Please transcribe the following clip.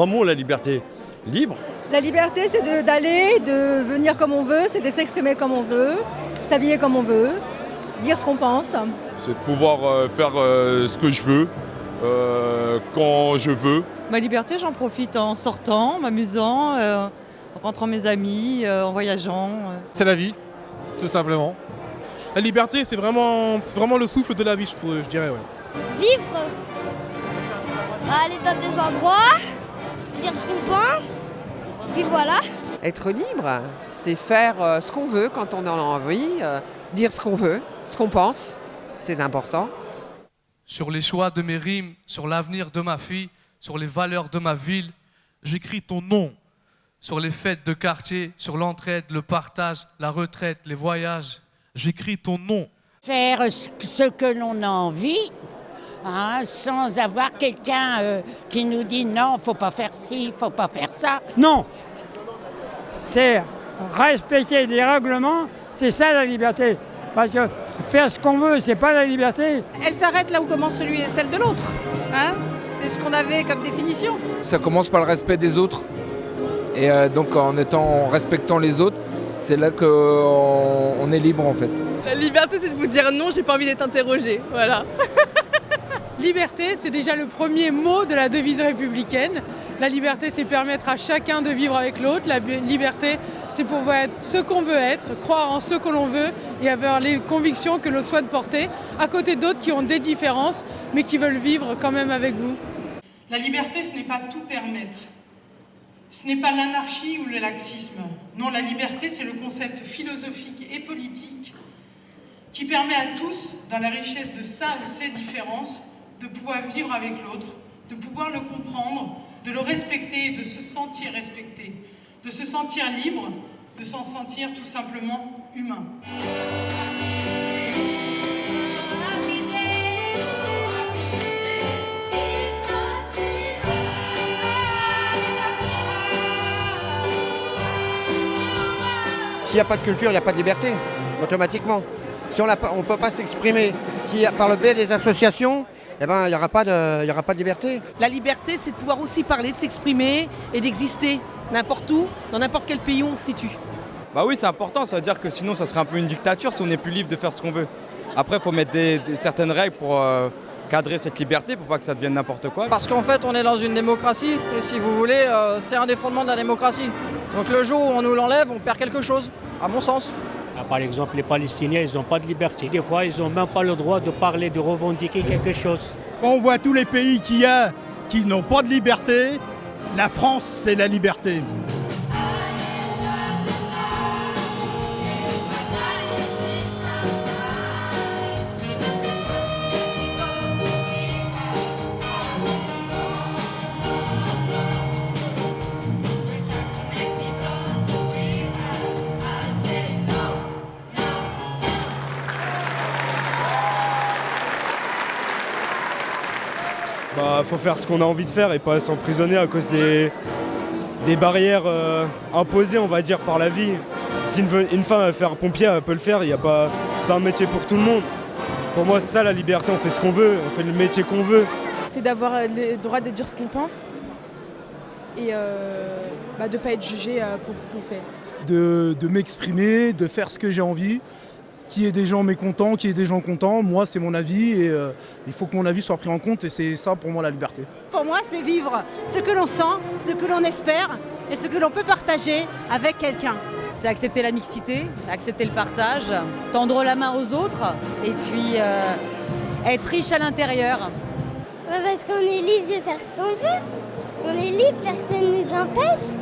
grand mot, la liberté. Libre. La liberté, c'est d'aller, de venir comme on veut, c'est de s'exprimer comme on veut, s'habiller comme on veut, dire ce qu'on pense. C'est de pouvoir faire ce que je veux, quand je veux. Ma liberté, j'en profite en sortant, en m'amusant, en rencontrant mes amis, en voyageant. C'est la vie, tout simplement. La liberté, c'est vraiment le souffle de la vie, je dirais. Ouais. Vivre, aller dans des endroits, dire ce qu'on pense, puis voilà. Être libre, c'est faire ce qu'on veut quand on en a envie, dire ce qu'on veut, ce qu'on pense, c'est important. Sur les choix de mes rimes, sur l'avenir de ma fille, sur les valeurs de ma ville, j'écris ton nom. Sur les fêtes de quartier, sur l'entraide, le partage, la retraite, les voyages, j'écris ton nom. Faire ce que l'on a envie, sans avoir quelqu'un qui nous dit non, faut pas faire ci, faut pas faire ça. Non, c'est respecter les règlements, c'est ça la liberté. Parce que faire ce qu'on veut, c'est pas la liberté. Elle s'arrête là où commence celui et celle de l'autre. C'est ce qu'on avait comme définition. Ça commence par le respect des autres. Et donc en respectant les autres, c'est là qu'on est libre en fait. La liberté, c'est de vous dire non, j'ai pas envie d'être interrogé. Voilà. Liberté, c'est déjà le premier mot de la devise républicaine. La liberté, c'est permettre à chacun de vivre avec l'autre. La liberté, c'est pouvoir être ce qu'on veut être, croire en ce que l'on veut et avoir les convictions que l'on souhaite porter, à côté d'autres qui ont des différences, mais qui veulent vivre quand même avec vous. La liberté, ce n'est pas tout permettre. Ce n'est pas l'anarchie ou le laxisme. Non, la liberté, c'est le concept philosophique et politique qui permet à tous, dans la richesse de sa ou ses différences, de pouvoir vivre avec l'autre, de pouvoir le comprendre, de le respecter et de se sentir respecté, de se sentir libre, de s'en sentir tout simplement humain. S'il n'y a pas de culture, il n'y a pas de liberté, automatiquement. Si on ne peut pas s'exprimer, si par le biais des associations, il n'y aura pas de liberté. La liberté, c'est de pouvoir aussi parler, de s'exprimer et d'exister n'importe où, dans n'importe quel pays où on se situe. Bah oui, c'est important, ça veut dire que sinon ça serait un peu une dictature si on n'est plus libre de faire ce qu'on veut. Après, il faut mettre certaines règles pour cadrer cette liberté, pour pas que ça devienne n'importe quoi. Parce qu'en fait, on est dans une démocratie, et si vous voulez, c'est un des fondements de la démocratie. Donc le jour où on nous l'enlève, on perd quelque chose, à mon sens. Par exemple, les Palestiniens, ils n'ont pas de liberté. Des fois, ils n'ont même pas le droit de parler, de revendiquer quelque chose. On voit tous les pays qu'il y a qui n'ont pas de liberté. La France, c'est la liberté. Faut faire ce qu'on a envie de faire et pas s'emprisonner à cause des barrières imposées, on va dire, par la vie. Si une femme veut faire pompier, elle peut le faire, c'est un métier pour tout le monde. Pour moi, c'est ça la liberté, on fait ce qu'on veut, on fait le métier qu'on veut. C'est d'avoir le droit de dire ce qu'on pense et de ne pas être jugé pour ce qu'on fait. De m'exprimer, de faire ce que j'ai envie. Qu'il y ait des gens mécontents, qu'il y ait des gens contents, moi c'est mon avis et il faut que mon avis soit pris en compte et c'est ça pour moi la liberté. Pour moi, c'est vivre ce que l'on sent, ce que l'on espère et ce que l'on peut partager avec quelqu'un. C'est accepter la mixité, accepter le partage, tendre la main aux autres et puis être riche à l'intérieur. Parce qu'on est libre de faire ce qu'on veut. On est libre, personne ne nous empêche.